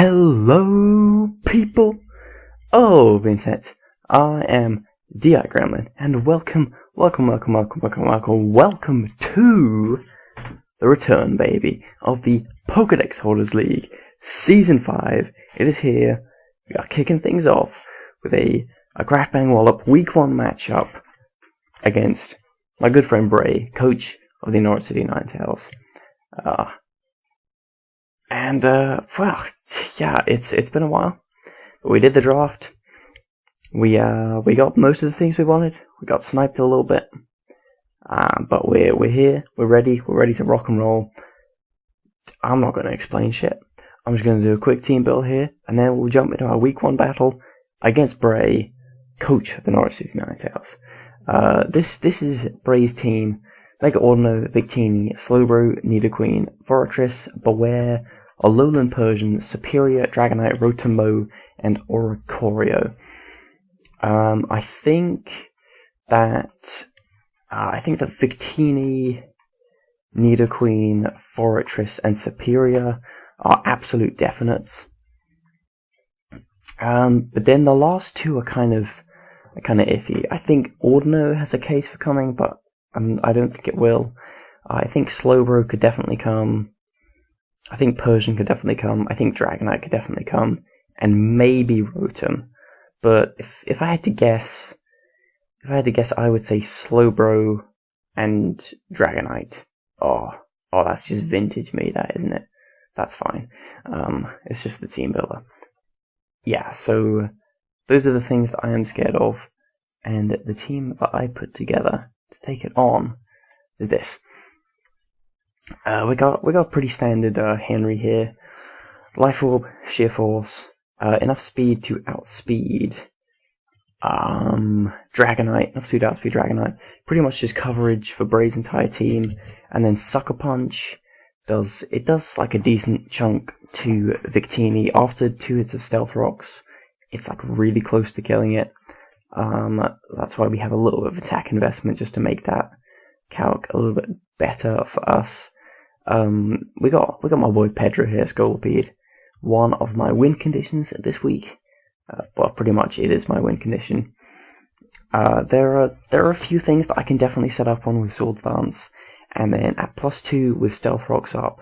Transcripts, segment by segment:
Hello, people! Oh, Vincent, I am D.I. Gremlin, and welcome to the return, baby, of the Pokedex Holders League, Season 5. It is here. We are kicking things off with a Craft Bang Wallop Week 1 matchup against my good friend Bray, coach of the Norwich City Ninetales. Well, yeah, it's been a while. We did the draft. We got most of the things we wanted. We got sniped a little bit. But we're here. We're ready to rock and roll. I'm not going to explain shit. I'm just going to do a quick team build here, and then we'll jump into our Week 1 battle against Bray, coach of the Norwich City Ninetales. This is Bray's team. Mega Aggron, Victini, Slowbro, Nidoqueen, Fortress, Beware, Alolan Persian, Serperior, Dragonite, Rotom, and Oricorio. I think that Victini, Nidoqueen, Fortress, and Serperior are absolute definites. But then the last two are kind of iffy. I think Aggron has a case for coming, but I don't think it will. I think Slowbro could definitely come. I think Persian could definitely come. I think Dragonite could definitely come, and maybe Rotom. But if I had to guess, I would say Slowbro and Dragonite. Oh, that's just vintage me, that, isn't it? That's fine. It's just the team builder. Yeah, so those are the things that I am scared of, and the team that I put together to take it on is this. We got pretty standard Henry here. Life Orb, Sheer Force, enough speed to outspeed Dragonite, enough speed to outspeed Dragonite. Pretty much just coverage for Bray's entire team, and then Sucker Punch does like a decent chunk to Victini after 2 hits of Stealth Rocks. It's like really close to killing it. That's why we have a little bit of attack investment just to make that calc a little bit better for us. We got my boy Pedro here, Scolipede. One of my win conditions this week. Well, pretty much it is my win condition. There are a few things that I can definitely set up on with Swords Dance, and then at +2 with Stealth Rocks up,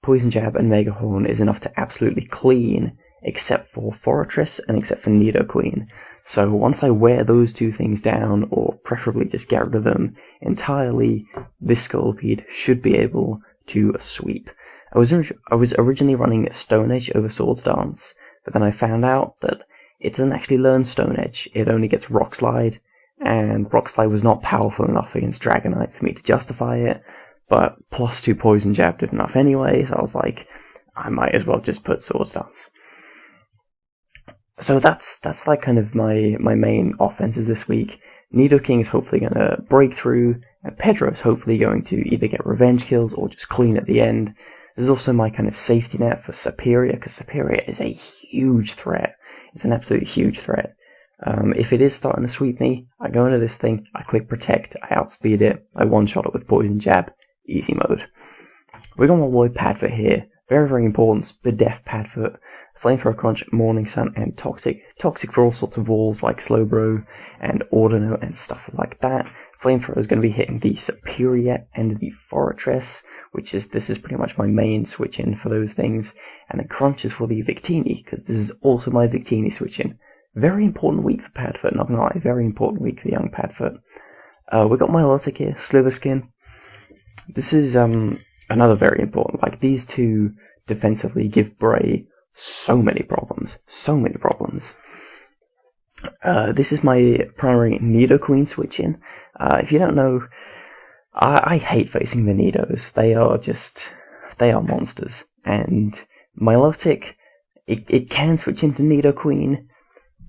Poison Jab and Mega Horn is enough to absolutely clean, except for Fortress and except for Nidoqueen. So once I wear those two things down, or preferably just get rid of them entirely, this Scolipede should be able to sweep. I was originally running Stone Edge over Swords Dance, but then I found out that it doesn't actually learn Stone Edge, it only gets Rock Slide, and Rock Slide was not powerful enough against Dragonite for me to justify it, but +2 Poison Jab did enough anyway, so I was like, I might as well just put Swords Dance. So that's like kind of my main offenses this week. Nidoking is hopefully going to break through, and Pedro is hopefully going to either get revenge kills or just clean at the end. There's also my kind of safety net for Serperior, because Serperior is a huge threat. It's an absolute huge threat. If it is starting to sweep me, I go into this thing, I click Protect, I outspeed it, I one-shot it with Poison Jab, easy mode. We got my boy Padfoot here. Very, very important, Spadef Padfoot. Flamethrower Crunch, Morning Sun, and Toxic. Toxic for all sorts of walls like Slowbro and Aggron and stuff like that. Flamethrower is going to be hitting the Serperior and the Fortress, this is pretty much my main switch-in for those things. And then Crunch is for the Victini, because this is also my Victini switch-in. Very important week for Padfoot, not gonna lie, very important week for the young Padfoot. We got Milotic here, Slitherskin. This is another very important, like these two defensively give Bray so many problems. This is my primary Nidoqueen switch-in. If you don't know, I hate facing the Nidos. They are monsters. And Milotic, it can switch into Nidoqueen,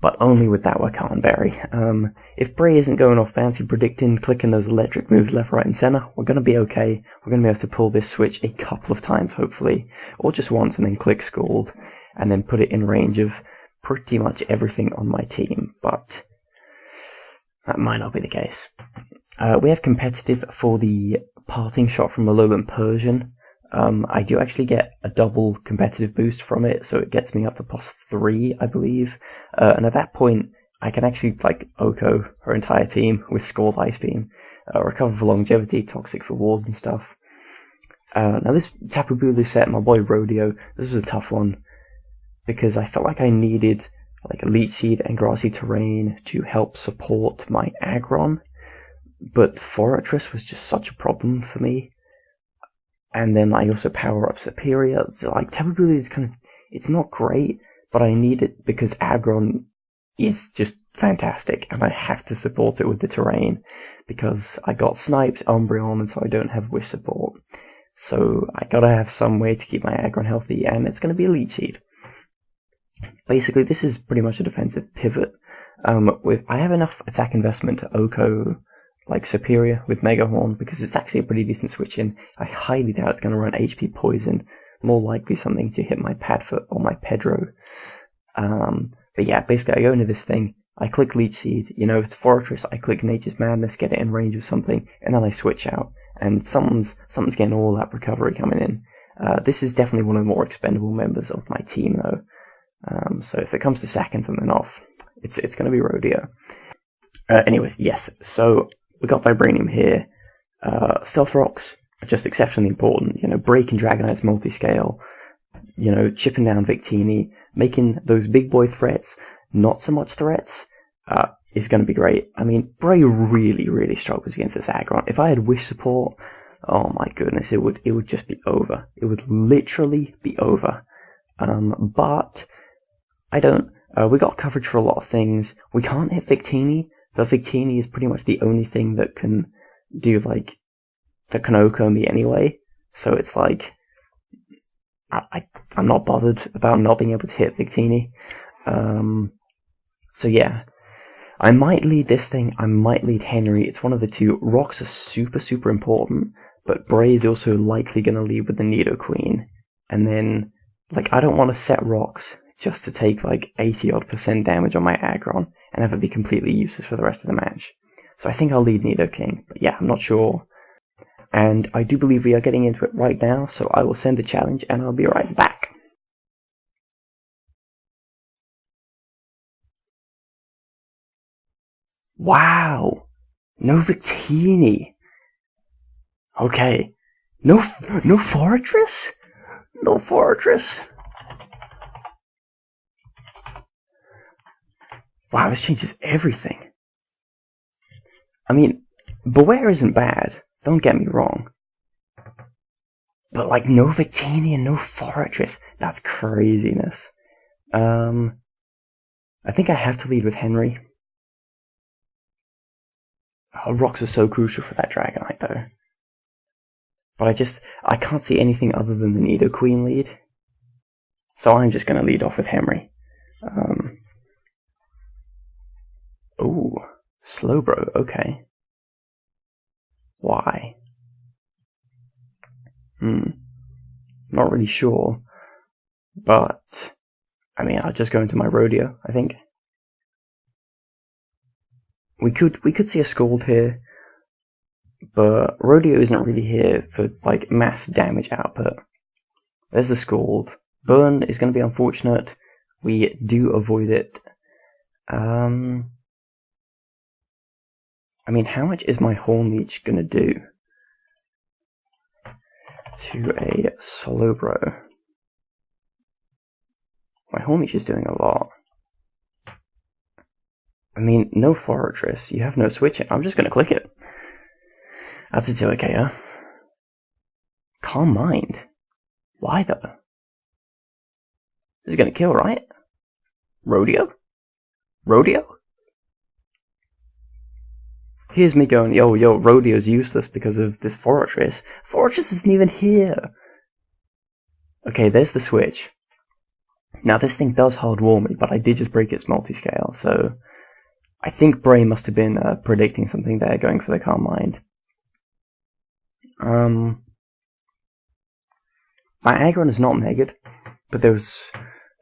but only with that Wakan Berry. If Bray isn't going off fancy predicting, clicking those electric moves left, right, and center, we're going to be okay. We're going to be able to pull this switch a couple of times, hopefully, or just once and then click Scald, and then put it in range of pretty much everything on my team, but that might not be the case. We have competitive for the parting shot from Alolan Persian. I do actually get a double competitive boost from it, so it gets me up to +3, I believe. And at that point, I can actually, like, OHKO her entire team with Scald Ice Beam, recover for longevity, toxic for walls and stuff. Now this Tapu Bulu set, my boy Rodeo, this was a tough one, because I felt like I needed like a Leech Seed and Grassy Terrain to help support my Aggron, but Fortress was just such a problem for me. And then I also power up Serperior, so like Tapu Bulu is kind of, it's not great, but I need it because Aggron is just fantastic, and I have to support it with the terrain, because I got sniped, Umbreon, and so I don't have Wish support. So I gotta have some way to keep my Aggron healthy, and it's gonna be a Leech Seed. Basically, this is pretty much a defensive pivot. I have enough attack investment to OHKO like Serperior with Mega Horn, because it's actually a pretty decent switch in. I highly doubt it's going to run HP Poison, more likely something to hit my Padfoot or my Pedro. But yeah, basically I go into this thing, I click Leech Seed, you know, if it's Fortress, I click Nature's Madness, get it in range of something, and then I switch out, and something's getting all that recovery coming in. This is definitely one of the more expendable members of my team though. So if it comes to sacking something off, it's going to be Rodeo. Anyways, yes, so we got Vibranium here. Stealth Rocks are just exceptionally important. You know, breaking Dragonite's multi-scale, you know, chipping down Victini, making those big boy threats not so much threats, is going to be great. I mean, Bray really, really struggles against this Aggron. If I had Wish support, oh my goodness, it would just be over. It would literally be over. But I don't. We got coverage for a lot of things. We can't hit Victini, but Victini is pretty much the only thing that can do, like, that can OHKO me anyway. So it's like, I'm not bothered about not being able to hit Victini. So yeah, I might lead this thing, I might lead Henry, it's one of the two. Rocks are super, super important, but Bray is also likely going to lead with the Nidoqueen. And then, like, I don't want to set Rocks just to take like 80% damage on my Aggron and have it be completely useless for the rest of the match. So I think I'll lead Nidoking, but yeah, I'm not sure. And I do believe we are getting into it right now, so I will send the challenge and I'll be right back. Wow! No Victini! Okay. No Fortress? No Fortress? Wow, this changes everything. I mean, Beware isn't bad, don't get me wrong. But like, no Victini and no Fortress, that's craziness. I think I have to lead with Henry. Oh, Rocks are so crucial for that Dragonite though. But I can't see anything other than the Nidoqueen lead. So I'm just going to lead off with Henry. Ooh, Slowbro, okay. Why? Not really sure. But, I mean, I'll just go into my Rodeo, I think. We could see a Scald here, but Rodeo isn't really here for, like, mass damage output. There's the Scald. Burn is going to be unfortunate. We do avoid it. I mean, how much is my Horn Leech going to do to a Slowbro? My Horn Leech is doing a lot. I mean, no Fortress, you have no switching. I'm just going to click it. That's a 2-KO. Calm Mind. Why though? This is going to kill, right? Rodeo? Rodeo? Here's me going, yo, Rodeo's useless because of this Fortress. Fortress isn't even here! Okay, there's the switch. Now, this thing does hard wall me, but I did just break its multi-scale, so I think Bray must have been predicting something there, going for the Calm Mind. My Aggron is not megaed, but there's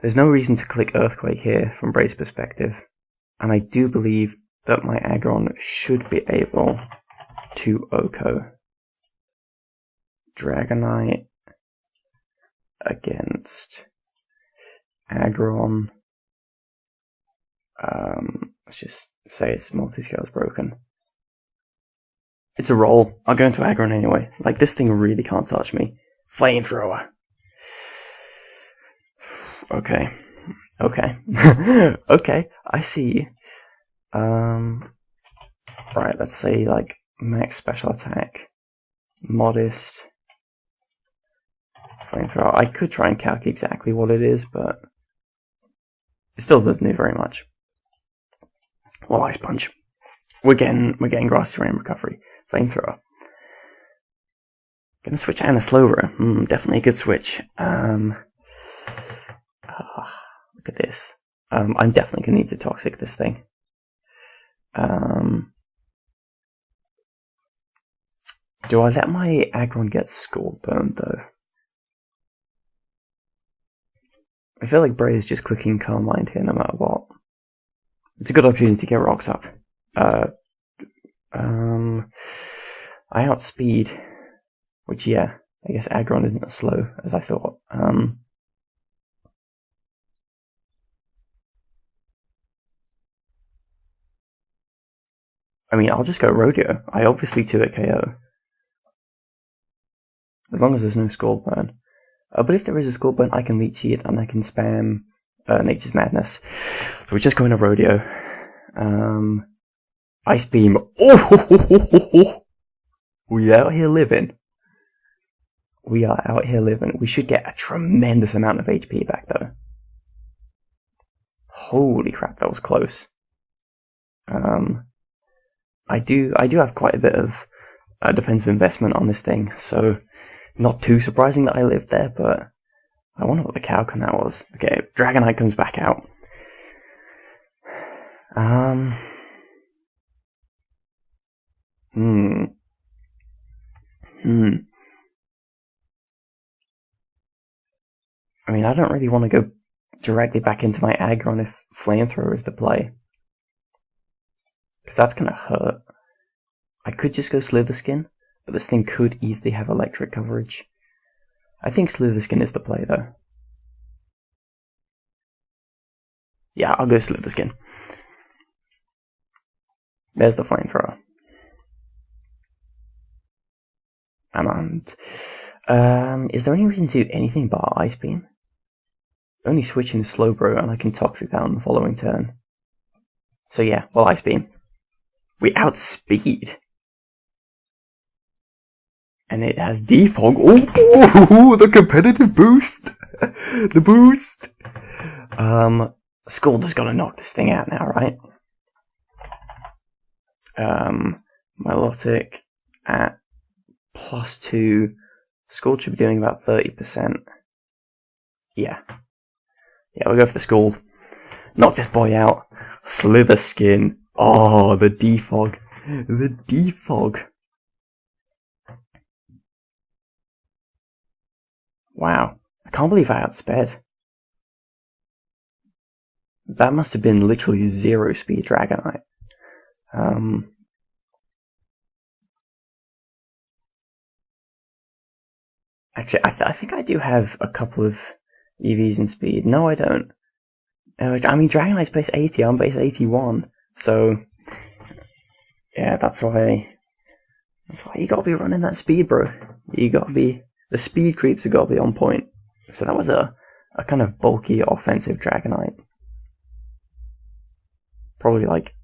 no reason to click Earthquake here from Bray's perspective, and I do believe that my Aggron should be able to OHKO Dragonite against Aggron. Let's just say its multi-scale is broken. It's a roll. I'll go into Aggron anyway. Like, this thing really can't touch me. Flamethrower. Okay. Okay. Okay, I see. Right, let's say, like, max special attack. Modest. Flamethrower. I could try and calculate exactly what it is, but it still doesn't do very much. Well, Ice Punch. We're getting Grass Terrain Recovery. Flamethrower. Gonna switch out in a Slowbro. Definitely a good switch. Look at this. I'm definitely gonna need to Toxic this thing. Do I let my Aggron get Scald Burned though? I feel like Bray is just clicking Calm Mind here no matter what. It's a good opportunity to get rocks up. I outspeed, which yeah, I guess Aggron isn't as slow as I thought. I mean, I'll just go Rodeo. I obviously 2-hit KO. As long as there's no Scald Burn. But if there is a Scald Burn, I can Leech Seed and I can spam Nature's Madness. So we're just going to Rodeo. Ice Beam. Oh! We out here living. We are out here living. We should get a tremendous amount of HP back though. Holy crap, that was close. I do have quite a bit of defensive investment on this thing, so not too surprising that I lived there, but I wonder what the Calcon that was. Okay, Dragonite comes back out. I mean, I don't really want to go directly back into my Aggron if Flamethrower is the play. Because that's going to hurt. I could just go Slitherskin, but this thing could easily have electric coverage. I think Slitherskin is the play, though. Yeah, I'll go Slitherskin. There's the Flamethrower. And, is there any reason to do anything but Ice Beam? Only switching to Slowbro and I can Toxic down the following turn. So yeah, well, Ice Beam. We outspeed. And it has Defog. Oh, the competitive boost! The boost! Scald has got to knock this thing out now, right? Milotic at +2. Scald should be doing about 30%. Yeah. Yeah, we'll go for the Scald. Knock this boy out. Slitherskin. Oh, the Defog. The Defog. Wow. I can't believe I outsped. That must have been literally 0 speed Dragonite. Actually, I think I do have a couple of EVs in speed. No, I don't. I mean, Dragonite's base 80, I'm base 81. So, yeah, that's why you gotta be running that speed, bro. You gotta be, the speed creeps have gotta be on point. So that was a kind of bulky offensive Dragonite. Probably like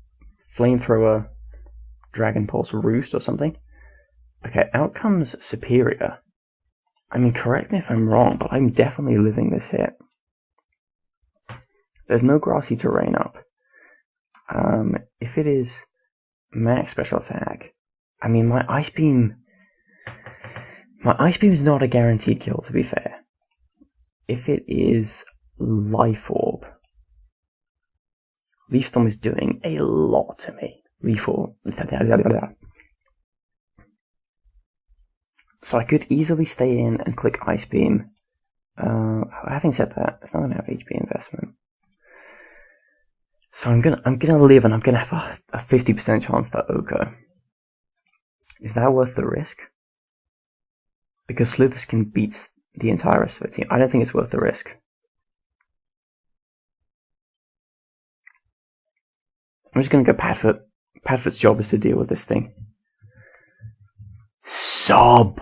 Flamethrower, Dragon Pulse, Roost or something. Okay, out comes Serperior. I mean, correct me if I'm wrong, but I'm definitely living this hit. There's no grassy terrain up. If it is max special attack, I mean, my Ice Beam is not a guaranteed kill, to be fair. If it is Life Orb, Leaf Storm is doing a lot to me. Leaf Orb. So I could easily stay in and click Ice Beam. Having said that, it's not going to have HP investment. So I'm gonna live and I'm gonna have a 50% chance that Oko. Is that worth the risk? Because Slitherskin beats the entire rest of the team. I don't think it's worth the risk. I'm just going to go Padfoot. Padfoot's job is to deal with this thing. Sob!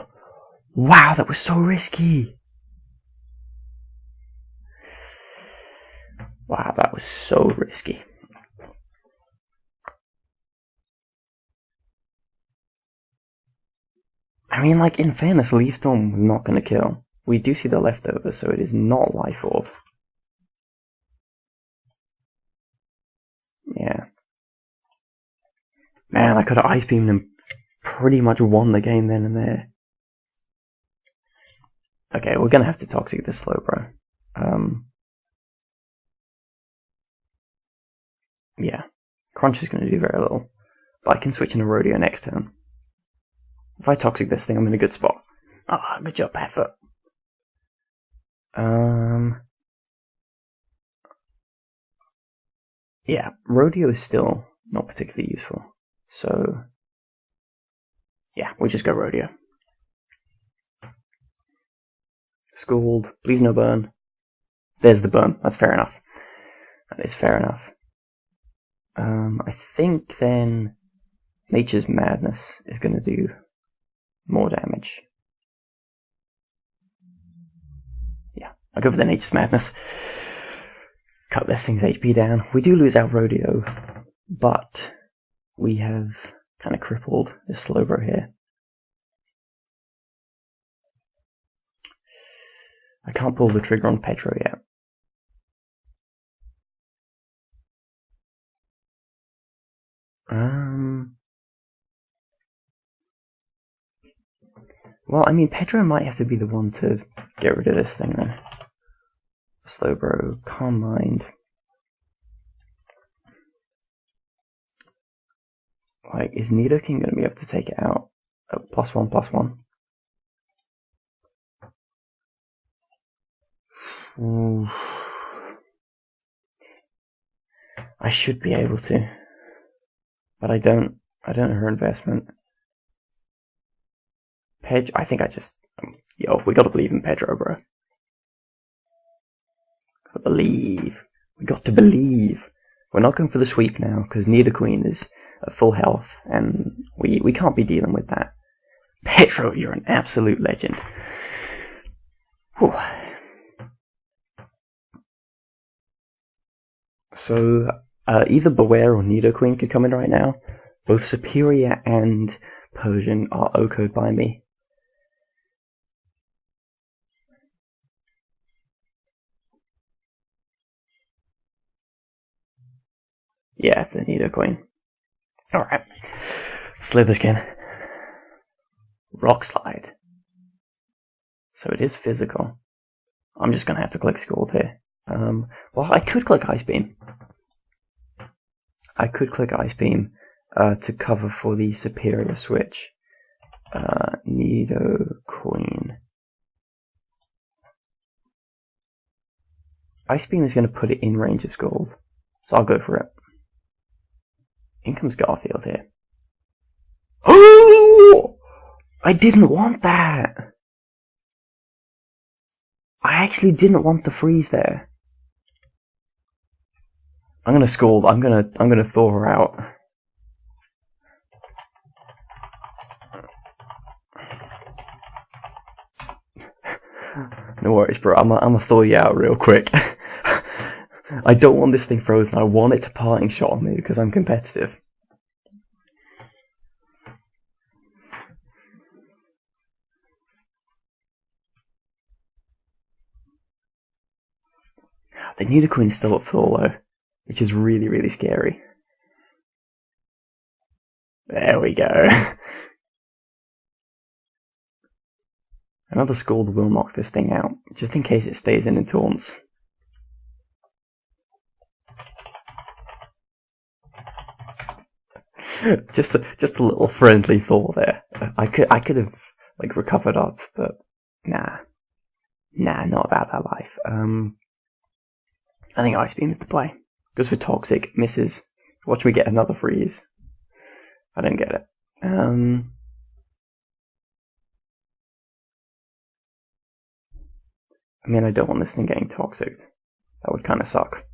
Wow, that was so risky! Wow, that was so risky. I mean, like, in fairness, Leaf Storm was not going to kill. We do see the leftovers, so it is not Life Orb. Yeah. Man, I could have Ice Beamed and pretty much won the game then and there. Okay, we're going to have to Toxic this Slowbro. Yeah. Crunch is going to do very little. But I can switch into Rodeo next turn. If I Toxic this thing, I'm in a good spot. Ah, good job, Padfoot. Yeah, Rodeo is still not particularly useful. So, yeah, we'll just go Rodeo. Scald, please no burn. There's the burn, that's fair enough. That is fair enough. I think then Nature's Madness is going to do more damage. Yeah, I'll go for the Nature's Madness. Cut this thing's HP down. We do lose our Rodeo, but we have kind of crippled this Slowbro here. I can't pull the trigger on Petro yet. Well, I mean, Petro might have to be the one to get rid of this thing then. Slowbro, Calm Mind. Like, is Nidoking going to be able to take it out? Oh, +1/+1. Ooh. I should be able to. But I don't know her investment. I think I just... Yo, we gotta believe in Pedro, bro. Gotta believe. We got to believe. We're not going for the sweep now, because Nidoqueen is at full health, and we can't be dealing with that. Pedro, you're an absolute legend. Whew. So, either Beware or Nidoqueen could come in right now. Both Serperior and Persian are OHKO'd by me. Yeah, it's the Nidoqueen. Alright. Slitherskin. Rock Slide. So it is physical. I'm just gonna have to click Scald here. Well, I could click Ice Beam. I could click Ice Beam to cover for the Serperior switch. Nidoqueen. Ice Beam is going to put it in range of Scald, so I'll go for it. In comes Garfield here. Oh! I didn't want that! I actually didn't want the freeze there. I'm gonna Scald. I'm gonna thaw her out. No worries, bro. I'm gonna thaw you out real quick. I don't want this thing frozen. I want it to parting shot on me because I'm competitive. The Nidoqueen is still at full though, which is really, really scary. There we go. Another Scald will knock this thing out, just in case it stays in and taunts. just a little friendly thaw there. I could have like recovered up, but nah, not about that life. I think Ice Beam is the play. Goes for Toxic, misses. Watch me get another freeze. I don't get it. I mean, I don't want this thing getting toxic. That would kind of suck.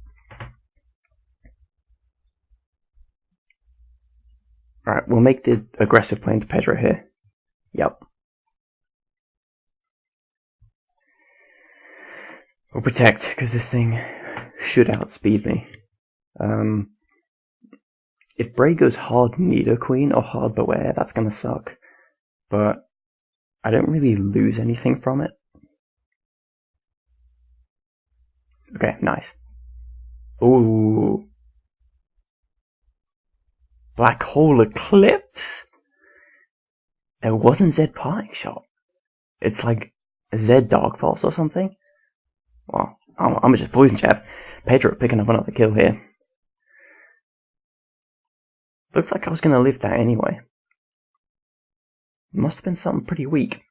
Alright, we'll make the aggressive play into Pedro here. Yep. We'll protect, because this thing should outspeed me. If Bray goes hard Nidoqueen or hard Beware, that's gonna suck. But I don't really lose anything from it. Okay, nice. Ooh. Black Hole Eclipse? It wasn't Z Parting Shot. It's like Z Dark Pulse or something. Well, I'm just Poison Jab. Pedro picking up another kill here. Looked like I was going to live that anyway. Must have been something pretty weak.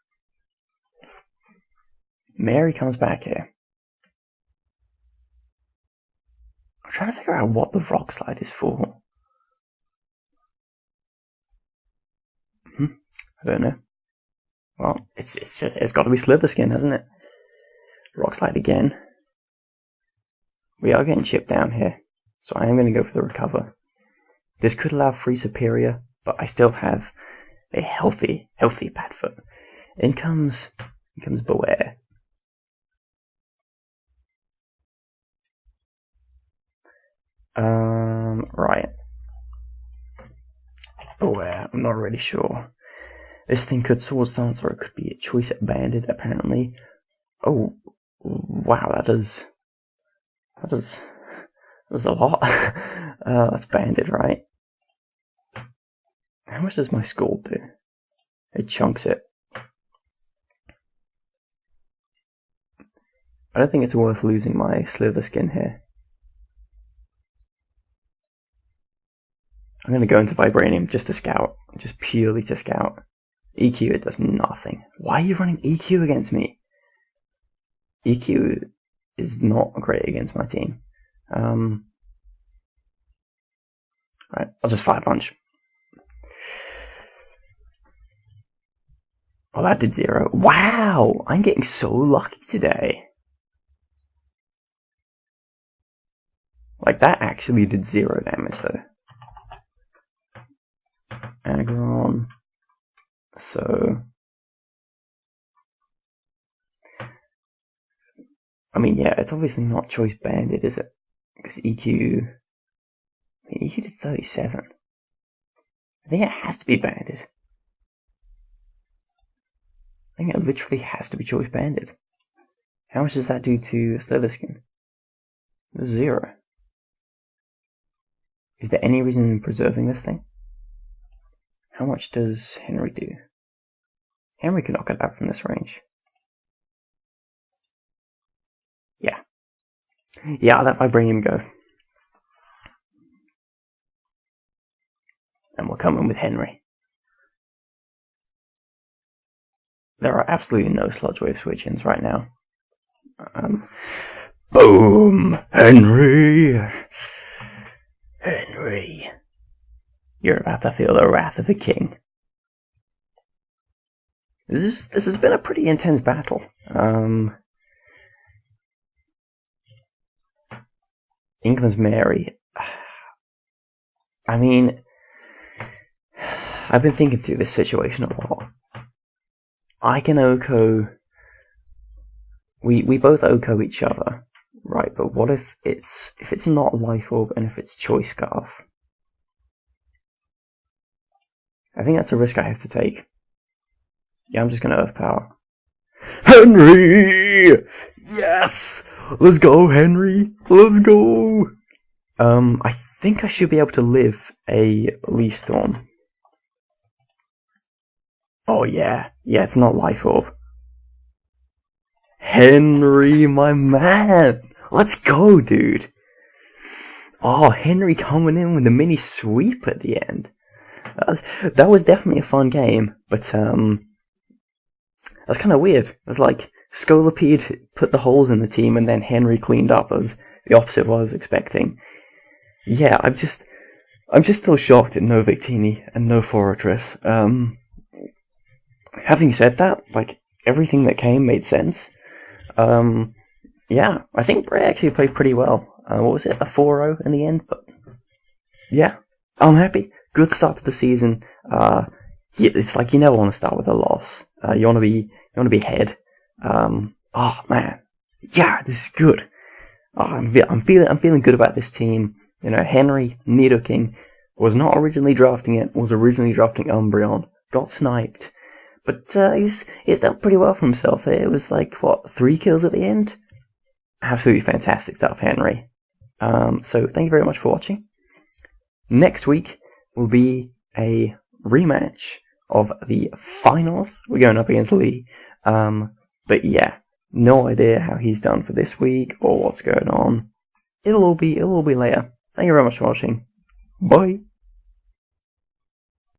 Mary comes back here. I'm trying to figure out what the Rock Slide is for. I don't know. Well, it's got to be Slither Skin, hasn't it? Rock Slide again. We are getting chipped down here, so I am going to go for the Recover. This could allow free Serperior, but I still have a healthy Padfoot. In comes Beware. Right. Beware, I'm not really sure. This thing could Swords Dance, or it could be a choice at Banded, apparently. Oh, wow, that does a lot. That's Banded, right? How much does my Scald do? It chunks it. I don't think it's worth losing my Slither Skin here. I'm going to go into Vibranium just to scout. Just purely to scout. EQ, it does nothing. Why are you running EQ against me? EQ is not great against my team. Right, I'll just Fire Punch. Oh, that did 0. Wow! I'm getting so lucky today. Like, that actually did 0 damage, though. Aggron. So... I mean, yeah, it's obviously not choice banded, is it? Because EQ did 37. I think it has to be banded. I think it literally has to be choice banded. How much does that do to Slither Skin? 0. Is there any reason in preserving this thing? How much does Henry do? Henry can knock it out from this range. Yeah. Yeah, I'll let Vibranium go. And we'll come in with Henry. There are absolutely no Sludge Wave switch-ins right now. Boom! Henry! Henry. You're about to feel the wrath of a king. This has been a pretty intense battle. England's Mary. I mean, I've been thinking through this situation a lot. I can OHKO... We both OHKO each other, right? But what if it's not Life Orb and if it's Choice Scarf? I think that's a risk I have to take. Yeah, I'm just gonna Earth Power. Henry! Yes! Let's go, Henry! Let's go! I think I should be able to live a Leaf Storm. Oh yeah. Yeah, it's not Life Orb. Henry, my man! Let's go, dude! Oh, Henry coming in with a mini sweep at the end. That was definitely a fun game, but that's kind of weird. It was like Scolipede put the holes in the team, and then Henry cleaned up. It was the opposite of what I was expecting. Yeah, I'm just still shocked at no Victini and no Fortress. Having said that, like everything that came made sense. Yeah, I think Bray actually played pretty well. What was it, a 4-0 in the end? But yeah, I'm happy. Good start to the season. Yeah, it's like you never want to start with a loss. You want to be ahead. Oh man, yeah, this is good. Oh, I'm feeling good about this team. You know, Henry Nidoking was not originally drafting it. Was originally drafting Umbreon. Got sniped, but he's done pretty well for himself. It was like what, 3 kills at the end. Absolutely fantastic stuff, Henry. So thank you very much for watching. Next week will be a rematch of the finals. We're going up against Lee. But yeah, no idea how he's done for this week or what's going on. It'll all be later. Thank you very much for watching. Bye.